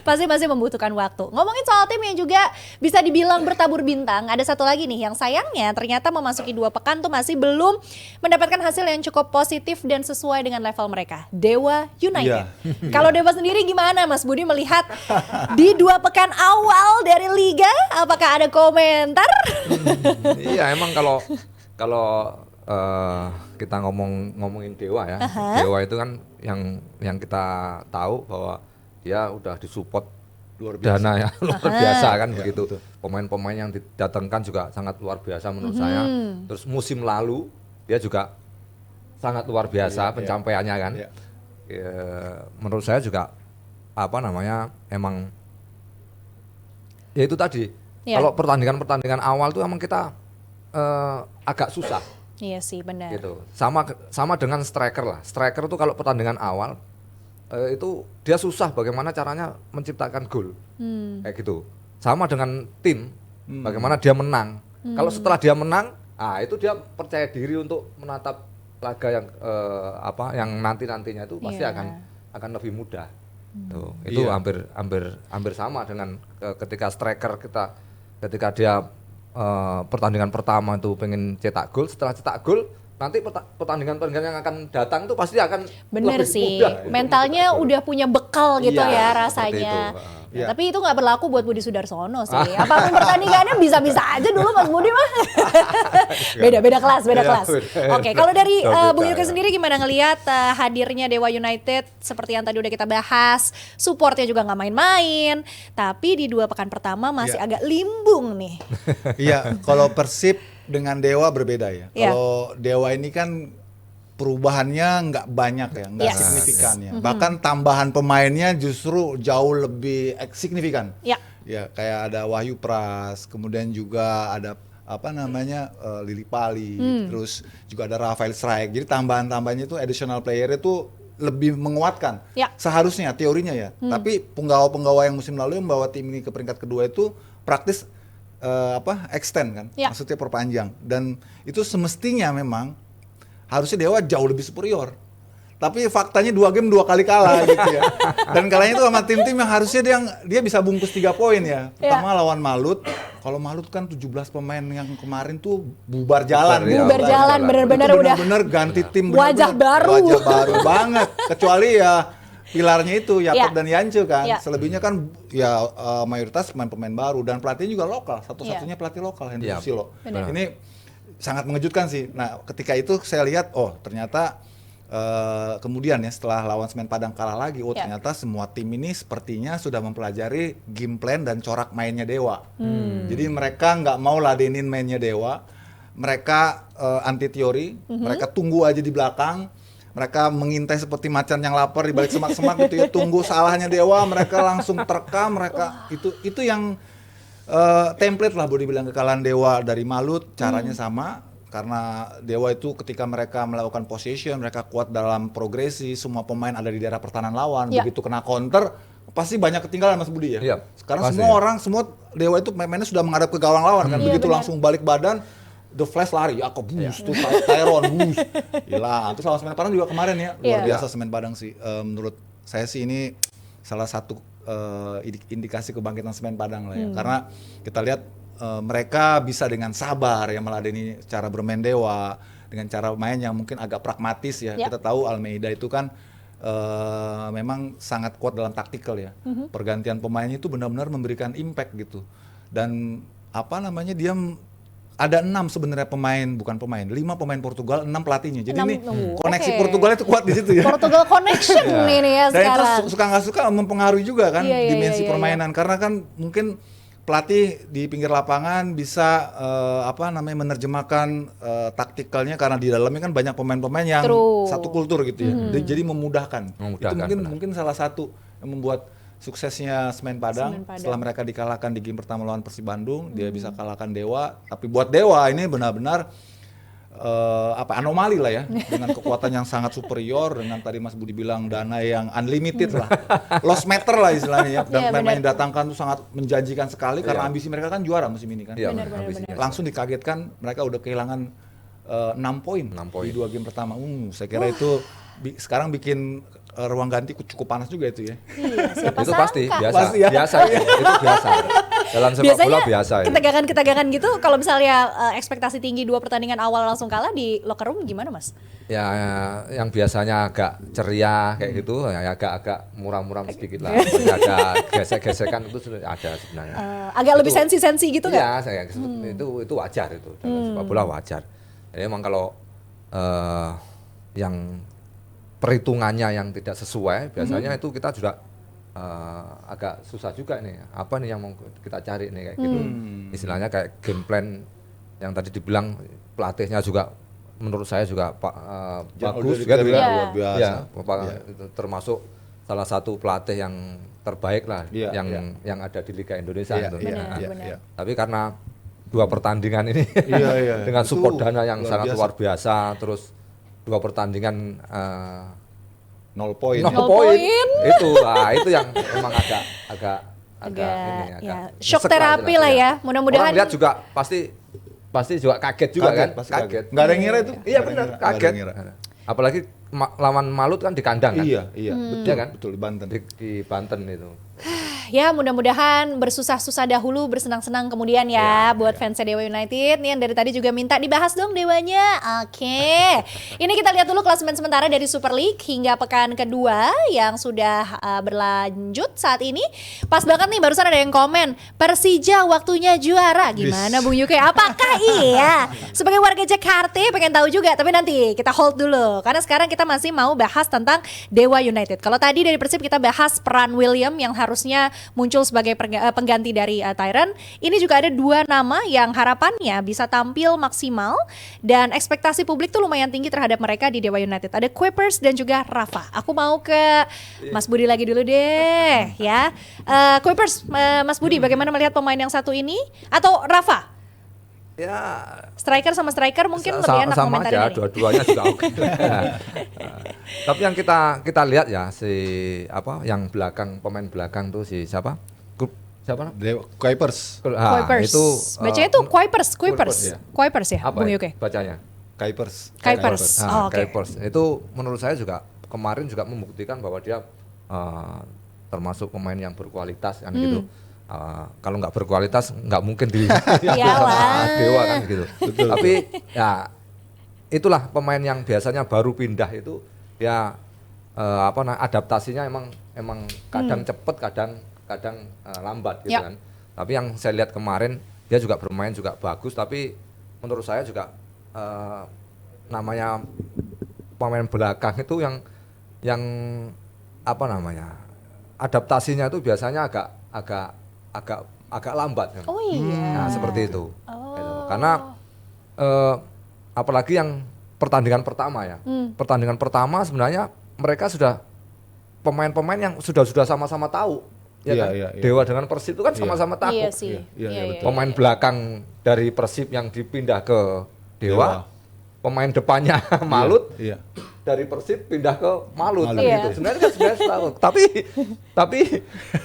Pasti masih membutuhkan waktu. Ngomongin soal tim yang juga bisa dibilang bertabur bintang, ada satu lagi nih yang sayangnya ternyata memasuki 2 pekan tuh masih belum mendapatkan hasil yang cukup positif dan sesuai dengan level mereka. Dewa United. Kalau Dewa sendiri gimana Mas Budi melihat di 2 pekan awal dari Liga? Apakah ada komentar? Iya, emang kalau kita ngomongin Dewa ya. Dewa itu kan yang kita tahu bahwa dia udah disupport dana ya luar biasa kan begitu. Pemain-pemain yang didatangkan juga sangat luar biasa menurut saya. Terus musim lalu dia juga sangat luar biasa pencapaiannya kan. Ya, menurut saya juga emang ya itu tadi. Kalau pertandingan awal tuh emang kita agak susah. Iya sih, benar. Gitu. Sama dengan striker lah. Striker itu kalau pertandingan awal itu dia susah bagaimana caranya menciptakan gol. Kayak gitu. Sama dengan tim, bagaimana dia menang. Kalau setelah dia menang, itu dia percaya diri untuk menatap laga yang nantinya itu pasti akan lebih mudah. Tuh, itu hampir sama dengan ketika striker ketika dia pertandingan pertama itu pengen cetak gol, setelah cetak gol nanti pertandingan yang akan datang itu pasti akan bener lebih sih mudah. mentalnya udah punya bekal gitu ya rasanya. Itu. Tapi itu nggak berlaku buat Budi Sudarsono sih. Apapun pertandingannya bisa-bisa aja dulu Mas Budi mah. beda kelas. Oke, kalau dari Bung Yuki sendiri gimana ngelihat hadirnya Dewa United seperti yang tadi udah kita bahas, supportnya juga nggak main-main, tapi di 2 pekan pertama masih agak limbung nih. Iya, kalau Persib dengan Dewa berbeda ya. Kalau Dewa ini kan perubahannya nggak banyak ya, nggak signifikan ya. Bahkan tambahan pemainnya justru jauh lebih signifikan. Ya, kayak ada Wahyu Pras, kemudian juga ada Lili Pali, terus juga ada Rafael Strike. Jadi tambahan-tambahannya itu additional player itu lebih menguatkan. Seharusnya teorinya ya. Tapi penggawa-penggawa yang musim lalu yang membawa tim ini ke peringkat kedua itu praktis extend kan, maksudnya perpanjang, dan itu semestinya memang harusnya Dewa jauh lebih superior, tapi faktanya 2 game 2 kali kalah gitu ya, dan kalahnya itu sama tim-tim yang harusnya dia bisa bungkus 3 poin ya. Pertama lawan Malut, kalau Malut kan 17 pemain yang kemarin tuh bubar jalan, bener-bener ganti tim, wajah baru banget, kecuali ya pilarnya itu Yakob dan Yance kan. Selebihnya kan mayoritas pemain-pemain baru dan pelatihnya juga lokal. Satu-satunya pelatih lokal Hendro Susilo. Ini sangat mengejutkan sih. Nah, ketika itu saya lihat ternyata kemudian ya setelah lawan Semen Padang kalah lagi, ternyata semua tim ini sepertinya sudah mempelajari game plan dan corak mainnya Dewa. Jadi mereka nggak mau ladenin mainnya Dewa. Mereka anti teori, mereka tunggu aja di belakang. Mereka mengintai seperti macan yang lapar di balik semak-semak gitu ya, tunggu salahnya Dewa, mereka langsung terkam, itu yang template lah boleh dibilang kekalahan Dewa dari Malut, caranya sama karena Dewa itu ketika mereka melakukan possession, mereka kuat dalam progresi, semua pemain ada di daerah pertahanan lawan, begitu kena counter pasti banyak ketinggalan Mas Budi ya. Sekarang semua Dewa itu mainnya sudah menghadap ke gawang lawan kan, begitu langsung balik badan The Flash lari, tuh Tyrone, hilang. Terus lawan Semen Padang juga kemarin ya, luar biasa Semen Padang sih. Menurut saya sih ini salah satu indikasi kebangkitan Semen Padang lah ya. Karena kita lihat mereka bisa dengan sabar ya meladeni cara bermain Dewa, dengan cara main yang mungkin agak pragmatis ya. Kita tahu Almeida itu kan memang sangat kuat dalam taktikal ya. Pergantian pemainnya itu benar-benar memberikan impact gitu. Dan dia ada 6 sebenarnya bukan pemain, 5 pemain Portugal, 6 pelatihnya. Jadi ini koneksi Portugal itu kuat di situ ya. Portugal connection ini ya dan sekarang. Dan itu suka nggak suka mempengaruhi juga kan dimensi permainan. Karena kan mungkin pelatih di pinggir lapangan bisa menerjemahkan taktikalnya karena di dalamnya kan banyak pemain-pemain yang satu kultur gitu ya. Jadi memudahkan. Itu mungkin salah satu yang membuat suksesnya Semen Padang setelah mereka dikalahkan di game pertama lawan Persib Bandung, dia bisa kalahkan Dewa. Tapi buat Dewa ini benar-benar anomali lah ya, dengan kekuatan yang sangat superior, dengan tadi Mas Budi bilang dana yang unlimited lah, lost matter lah istilahnya ya. Dan pemain yang didatangkan tuh sangat menjanjikan sekali karena ambisi mereka kan juara musim ini kan. Langsung dikagetkan mereka udah kehilangan 6 poin di 2 game pertama. Saya kira itu sekarang bikin ruang ganti cukup panas juga itu ya. Iya, siapa Itu sangka. pasti biasa, Pasti ya. biasa itu biasa. Dalam sepak bola biasa. Ya. Ketegangan-ketegangan gitu kalau misalnya ekspektasi tinggi 2 pertandingan awal langsung kalah di locker room gimana Mas? Ya, yang biasanya agak ceria kayak gitu, ya agak muram-muram sedikit lah. Agak gesek-gesekan itu sudah ada sebenarnya. Agak lebih sensi-sensi gitu nggak? Iya, itu wajar itu. Dalam sepak bola wajar. Jadi emang kalau yang perhitungannya yang tidak sesuai, biasanya itu kita juga agak susah juga nih. Apa nih yang mau kita cari nih kayak gitu. Istilahnya kayak game plan yang tadi dibilang pelatihnya juga menurut saya juga bagus kan juga. luar biasa. Ya, itu termasuk salah satu pelatih yang terbaik lah yang ada di Liga Indonesia gitu. Benar. Tapi karena 2 pertandingan ini dengan Itu support dana yang sangat biasa. luar biasa, terus 2 pertandingan 0 poin. 0 Nol poin. poin. Itu yang memang agak shock nyesek terapi lah ya. Mudah-mudahan orang lihat juga pasti juga kaget juga kan? Pasti kaget. Nggak ada yang ngira itu. Iya benar, kaget. Apalagi lawan Malut kan di kandang kan? Iya, Betul kan? Betul, di Banten. Di Banten itu. ya mudah-mudahan bersusah-susah dahulu bersenang-senang kemudian ya buat fans Dewa United. Nih yang dari tadi juga minta dibahas dong Dewanya. Oke. Ini kita lihat dulu klasemen sementara dari Super League hingga pekan kedua yang sudah berlanjut saat ini. Pas banget nih barusan ada yang komen Persija waktunya juara. Gimana Bung Yuke? Apakah iya? Sebagai warga Jakarta pengen tahu juga, tapi nanti kita hold dulu karena sekarang kita masih mau bahas tentang Dewa United. Kalau tadi dari Persib kita bahas peran William yang harusnya muncul sebagai pengganti dari Tyron. Ini juga ada dua nama yang harapannya bisa tampil maksimal dan ekspektasi publik tuh lumayan tinggi terhadap mereka di Dewa United. Ada Kuipers dan juga Rafa. Aku mau ke Mas Budi lagi dulu deh ya. Kuipers, Mas Budi bagaimana melihat pemain yang satu ini atau Rafa? Ya Striker sama striker mungkin lebih enak sama komentarin aja, dari. dua-duanya juga oke. Tapi yang kita lihat ya si yang pemain belakang tuh si siapa? Siapa? Kuipers. Kuipers. Itu bacanya tuh Kuipers ya. Kuipers ya, Apa Bung ya Yuke? bacanya? Kuipers. Oke. Kuipers. Itu menurut saya juga kemarin juga membuktikan bahwa dia termasuk pemain yang berkualitas kan gitu. Kalau nggak berkualitas nggak mungkin sama Dewa kan gitu. Betul. Tapi ya itulah pemain yang biasanya baru pindah itu ya adaptasinya emang kadang cepet kadang lambat gitu kan. Tapi yang saya lihat kemarin dia juga bermain juga bagus, tapi menurut saya juga namanya pemain belakang itu yang adaptasinya itu biasanya agak lambat kan. Oh iya. Nah, seperti itu. Gitu. Karena apalagi yang pertandingan pertama ya. Pertandingan pertama sebenarnya mereka sudah pemain-pemain yang sudah sama-sama tahu. Kan? Dewa dengan Persib itu kan sama-sama tahu. Iya sih. Iya, Pemain belakang dari Persib yang dipindah ke Dewa. Pemain depannya Malut. Iya. Dari Persib pindah ke Malut kan Iya. gitu. Sebenarnya tahu. Tapi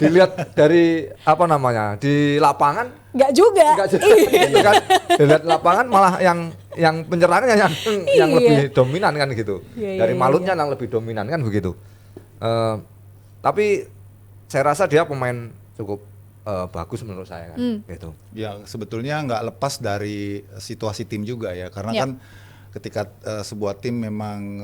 dilihat dari di lapangan Nggak juga. gitu kan. Dilihat lapangan malah yang penyerangnya yang lebih dominan kan gitu. Dari Malutnya yang lebih dominan kan begitu. Tapi saya rasa dia pemain cukup bagus menurut saya kan gitu. Ya sebetulnya nggak lepas dari situasi tim juga ya, karena kan ketika sebuah tim memang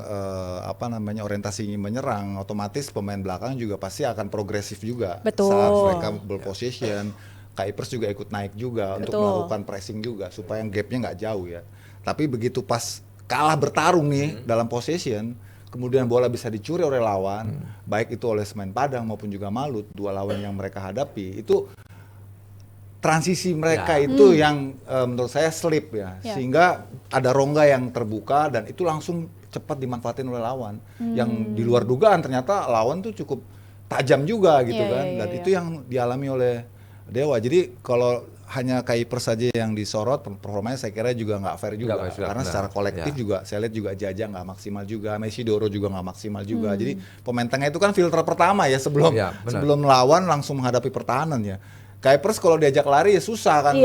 orientasinya menyerang, otomatis pemain belakang juga pasti akan progresif juga. Betul. Saat mereka ball possession, Kuipers juga ikut naik juga untuk melakukan pressing juga supaya gapnya nggak jauh ya. Tapi begitu pas kalah bertarung nih dalam possession, kemudian bola bisa dicuri oleh lawan, baik itu oleh Semen Padang maupun juga Malut, dua lawan yang mereka hadapi, itu transisi mereka itu yang menurut saya slip ya, sehingga ada rongga yang terbuka dan itu langsung cepat dimanfaatin oleh lawan. Yang di luar dugaan ternyata lawan tuh cukup tajam juga gitu kan, dan itu yang dialami oleh Dewa. Jadi kalau hanya Kuipers saja yang disorot, performanya saya kira juga nggak fair juga, karena secara kolektif juga saya lihat juga Jaja nggak maksimal juga, Mesidoro juga nggak maksimal juga. Jadi pemain tengah itu kan filter pertama ya sebelum lawan langsung menghadapi pertahanan ya. Kuipers kalau diajak lari ya susah kan,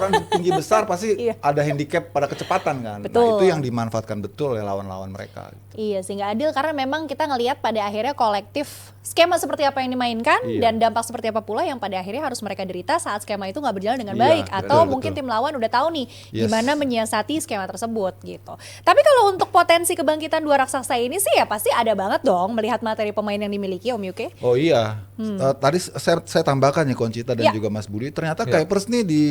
orang tinggi besar pasti ada handicap pada kecepatan kan. Betul. Nah, itu yang dimanfaatkan betul oleh lawan-lawan mereka. Iya sih, nggak adil karena memang kita ngelihat pada akhirnya kolektif skema seperti apa yang dimainkan dan dampak seperti apa pula yang pada akhirnya harus mereka derita saat skema itu nggak berjalan dengan baik atau mungkin tim lawan udah tahu nih gimana menyiasati skema tersebut gitu. Tapi kalau untuk potensi kebangkitan dua raksasa ini sih ya pasti ada banget dong melihat materi pemain yang dimiliki Om Yuke. Oh iya, tadi saya tambahkan ya Conchita dan juga Mas Budi, ternyata Kuipers nih di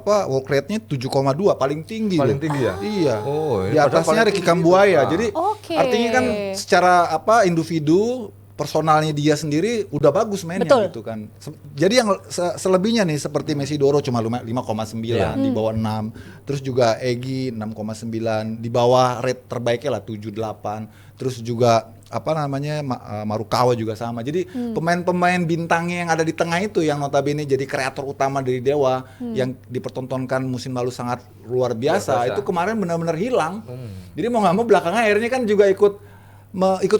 walk rate-nya 7,2 paling tinggi. Paling tinggi ya? Iya. Oh, di atasnya Ricky Kambuaya. Jadi artinya kan secara individu personalnya dia sendiri udah bagus mainnya gitu kan. Jadi yang selebihnya nih seperti Messi Doro cuma 5,9 di bawah 6. Terus juga Egy 6,9 di bawah rate terbaiknya lah 7,8. Terus juga Marukawa juga sama. Jadi pemain-pemain bintangnya yang ada di tengah itu yang notabene jadi kreator utama dari Dewa yang dipertontonkan musim lalu sangat luar biasa. Itu kemarin benar-benar hilang. Jadi mau nggak mau belakangnya akhirnya kan juga ikut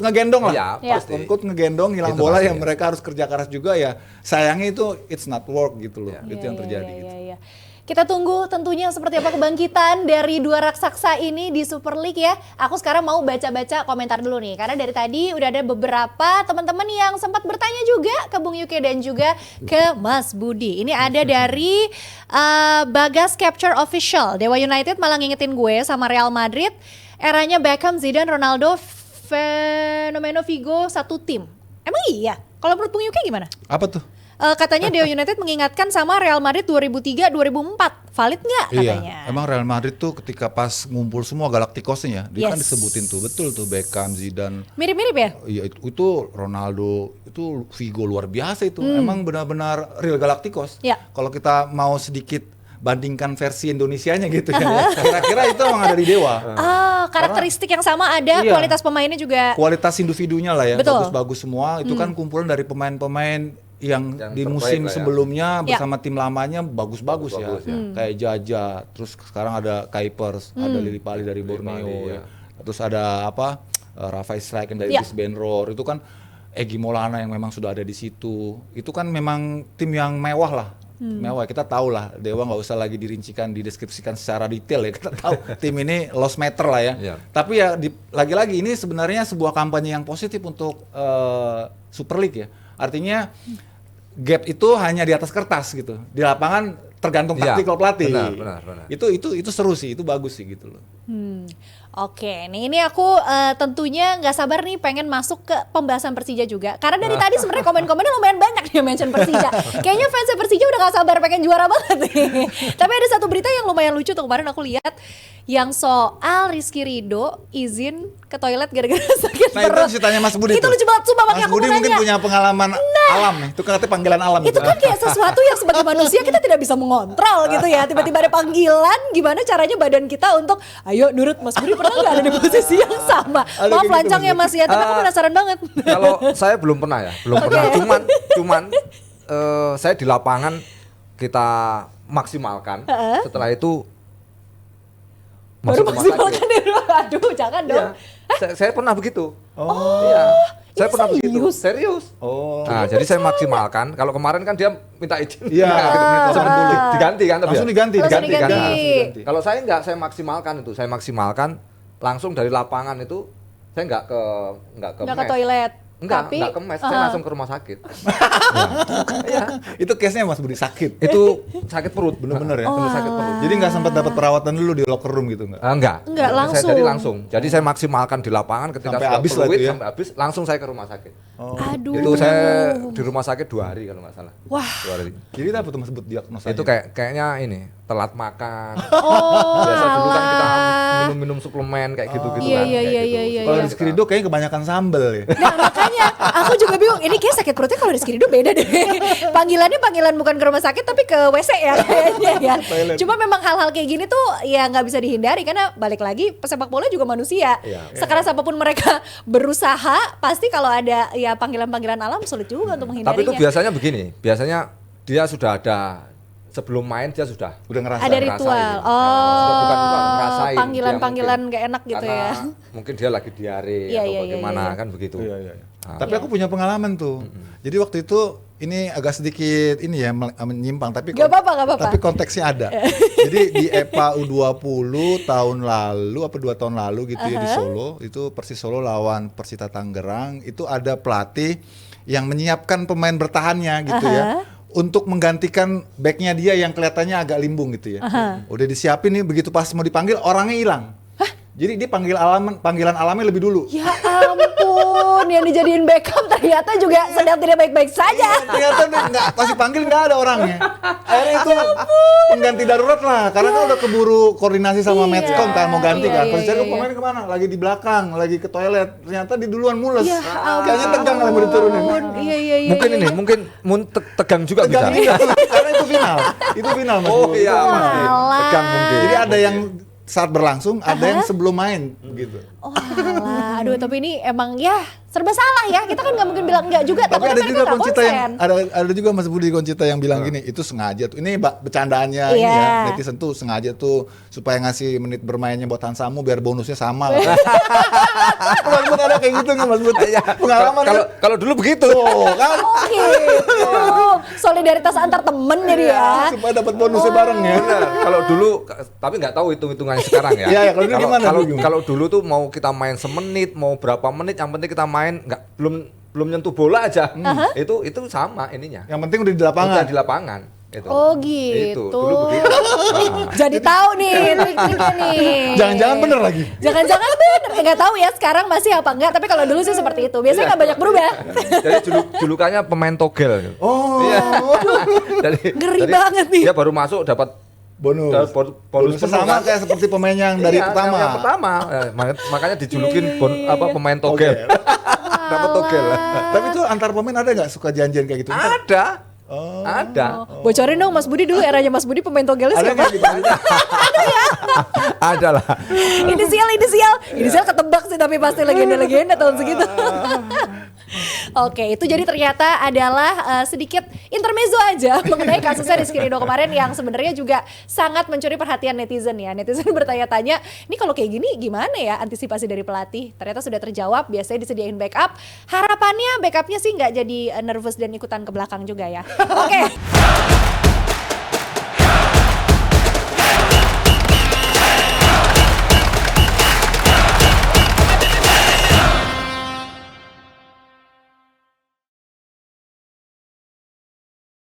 ngegendong lah, ikut ngegendong hilang bola yang mereka harus kerja keras juga ya. Sayangnya itu it's not work gitu loh, itu yang terjadi. Gitu. Kita tunggu tentunya seperti apa kebangkitan dari dua raksasa ini di Super League ya. Aku sekarang mau baca-baca komentar dulu nih, karena dari tadi udah ada beberapa teman-teman yang sempat bertanya juga ke Bung Yuke dan juga ke Mas Budi. Ini ada dari Bagas Capture Official, Dewa United malah ngingetin gue sama Real Madrid, eranya Beckham, Zidane, Ronaldo, Fenomeno Vigo satu tim. Emang iya? Kalau menurut Bung Yuke gimana? Apa tuh? Katanya Dewa United mengingatkan sama Real Madrid 2003-2004. Valid nggak katanya? Iya, emang Real Madrid tuh ketika pas ngumpul semua Galacticosnya, dia kan disebutin tuh, betul tuh Beckham, Zidane. Mirip-mirip ya? Iya, itu Ronaldo, itu Vigo luar biasa itu. Emang benar-benar real Galacticos. Kalau kita mau sedikit bandingkan versi Indonesianya gitu ya. Kira-kira itu emang ada di Dewa. Karakteristik yang sama ada, kualitas pemainnya juga. Kualitas individunya lah ya, bagus-bagus semua. Itu kan kumpulan dari pemain-pemain yang di musim sebelumnya bersama tim lamanya bagus-bagus ya. Kayak Jaja, terus sekarang ada Kuipers, ada Lili Pali dari Borneo ya. Terus ada Rafael Strike dari Benror, itu kan Egy Maulana yang memang sudah ada di situ. Itu kan memang tim yang mewah lah. Mewah, kita tahu lah, Dewa nggak usah lagi dirincikan, dideskripsikan secara detail ya, kita tahu tim ini lost matter lah ya. Tapi ya lagi-lagi ini sebenarnya sebuah kampanye yang positif untuk Super League ya. Artinya gap itu hanya di atas kertas gitu, di lapangan tergantung taktikal pelatih. Benar. Itu seru sih, itu bagus sih gitu loh. Oke, ini aku tentunya nggak sabar nih pengen masuk ke pembahasan Persija juga. Karena dari tadi sebenarnya komen-komennya lumayan banyak nih mention Persija. Kayaknya fans Persija udah nggak sabar pengen juara banget nih. Tapi ada satu berita yang lumayan lucu tuh kemarin aku lihat, yang soal Rizky Ridho izin ke toilet gara-gara sakit perut. Nah itu ceritanya Mas Budi. Itu lucu banget, sumpah makanya aku mau nanya. Mas Budi mungkin punya pengalaman alam nih, itu katanya panggilan alam. Itu kan kayak sesuatu yang sebagai manusia kita tidak bisa mengontrol gitu ya. Tiba-tiba ada panggilan, gimana caranya badan kita untuk ayo nurut. Mas Budi pernah nggak ada di posisi yang sama? Maaf lancang ya Mas ya, tapi aku penasaran banget. Kalau saya belum pernah ya, pernah. Cuman saya di lapangan kita maksimalkan. Setelah itu baru maksimalkan di rumah. Aduh, jangan dong. Saya pernah begitu. Iya. Saya pernah begitu. Serius. Nah, jadi saya maksimalkan. Kalau kemarin kan dia minta izin. Iya, diganti kan tapi langsung diganti. Kalau saya enggak, saya maksimalkan itu. Saya maksimalkan langsung dari lapangan itu. Saya enggak ke toilet. Enggak ke mes, saya langsung ke rumah sakit. Itu case-nya Mas Budi sakit. Itu sakit perut, bener-bener ya. Sakit perut. Jadi nggak sempat dapat perawatan dulu di locker room gitu nggak? Enggak, langsung. Jadi saya maksimalkan di lapangan ketika sampai sudah habis fluid, ya? sampai habis, langsung saya ke rumah sakit. Aduh. Itu saya di rumah sakit 2 hari kalau nggak salah. Wah. 2 hari. Jadi apa tuh Mas Budi diagnosanya? Itu kayaknya ini telat makan. Biasa dulu kan kita minum suplemen kayak gitu-gitu kan. Iya. Kalau Rizky Ridho kayaknya kebanyakan sambel ya. Nah makanya aku juga bingung, ini kayak sakit perutnya kalau Rizky Ridho beda deh. Panggilannya bukan ke rumah sakit tapi ke WC ya kayaknya ya. Cuma memang hal-hal kayak gini tuh ya nggak bisa dihindari karena balik lagi pesepak bola juga manusia. Sekeras apapun mereka berusaha, pasti kalau ada ya panggilan-panggilan alam sulit juga untuk menghindarinya. Tapi itu biasanya begini, biasanya dia sudah ada sebelum main dia sudah ngerasain. Ada ritual. Bukan ngerasain. Panggilan-panggilan gak enak gitu ya. Mungkin dia lagi diare atau bagaimana kan begitu. Tapi aku punya pengalaman tuh. Jadi waktu itu ini agak sedikit ini ya menyimpang, tapi Gak apa-apa. tapi konteksnya ada. Jadi di EPA U20 tahun lalu apa 2 tahun lalu gitu ya di Solo, itu Persis Solo lawan Persita Tangerang, itu ada pelatih yang menyiapkan pemain bertahannya gitu ya. Untuk menggantikan backnya dia yang kelihatannya agak limbung gitu ya. Udah disiapin nih, begitu pas mau dipanggil orangnya hilang. Jadi dia panggilan alamnya lebih dulu. Ya ampun, yang dijadiin backup ternyata juga sedang tidak baik-baik saja. Ternyata nggak, pas dipanggil nggak ada orangnya. Akhirnya itu pengganti darurat lah, karena kan udah keburu koordinasi sama Matchcom kan mau ganti kan. Pas cari pemain kemana? Lagi di belakang, lagi ke toilet. Ternyata di duluan mules. Ya Kayaknya tegang lah mau diturunin. Iya. Mungkin ini, mungkin tegang juga Tegang bisa. karena itu final. Itu final Mas. Oh iya, Walah. tegang mungkin. Jadi ada yang saat berlangsung, ada yang sebelum main begitu. Oh alah, aduh tapi ini emang ya serba salah ya. Kita kan nggak mungkin bilang enggak juga. Tapi takutnya ada mereka juga nggak Concita yang konsen. ada juga Mas Budi Concita yang bilang gini, itu sengaja tuh. Ini bercandaannya ini ya, netizen tuh sengaja tuh supaya ngasih menit bermainnya buat Hansamu biar bonusnya sama. Mas Budi ada kayak gitu nggak Mas Budi? Pengalaman Kalau dulu begitu. tuh kan Oh gitu. Solidaritas antar temen jadi ya. supaya dapat bonusnya bareng ya. Benar. Kalau dulu, tapi nggak tahu hitungannya sekarang ya. Iya, kalau dulu gimana, Kalau Bung? kalau dulu tuh mau kita main semenit, mau berapa menit, yang penting kita main belum nyentuh bola aja. Itu sama ininya. Yang penting udah di lapangan. Udah di lapangan. Itu. Oh gitu. Itu dulu begitu. Jadi tahu nih trik-triknya nih. Jangan-jangan bener lagi. Jangan-jangan bener. Nggak tahu ya sekarang masih apa enggak. Tapi kalau dulu sih seperti itu. Biasanya nggak banyak berubah. Jadi julukannya pemain togel. Oh. Iya. Jadi, Ngeri banget nih. Dia baru masuk dapat Bonus. bonus sama penuh kan. kayak seperti pemain yang dari Iya, pertama. Yang pertama. Makanya dijulukin pemain togel. Dapat togel. Tapi tuh antar pemain ada nggak suka janjian kayak gitu? Ada. Oh. Ada. Bocorin dong Mas Budi dulu eranya Mas Budi pemain togelnya Ada siapa? nggak gitu? Ada lah. Inisial ketebak sih tapi pasti legenda-legenda tahun segitu. Oke, itu jadi ternyata adalah sedikit intermezzo aja mengenai kasusnya Rizky Ridho kemarin yang sebenarnya juga sangat mencuri perhatian netizen ya. Netizen bertanya-tanya, ini kalau kayak gini gimana ya antisipasi dari pelatih? Ternyata sudah terjawab, biasanya disediain backup. Harapannya backupnya sih nggak jadi nervous dan ikutan ke belakang juga ya. Oke.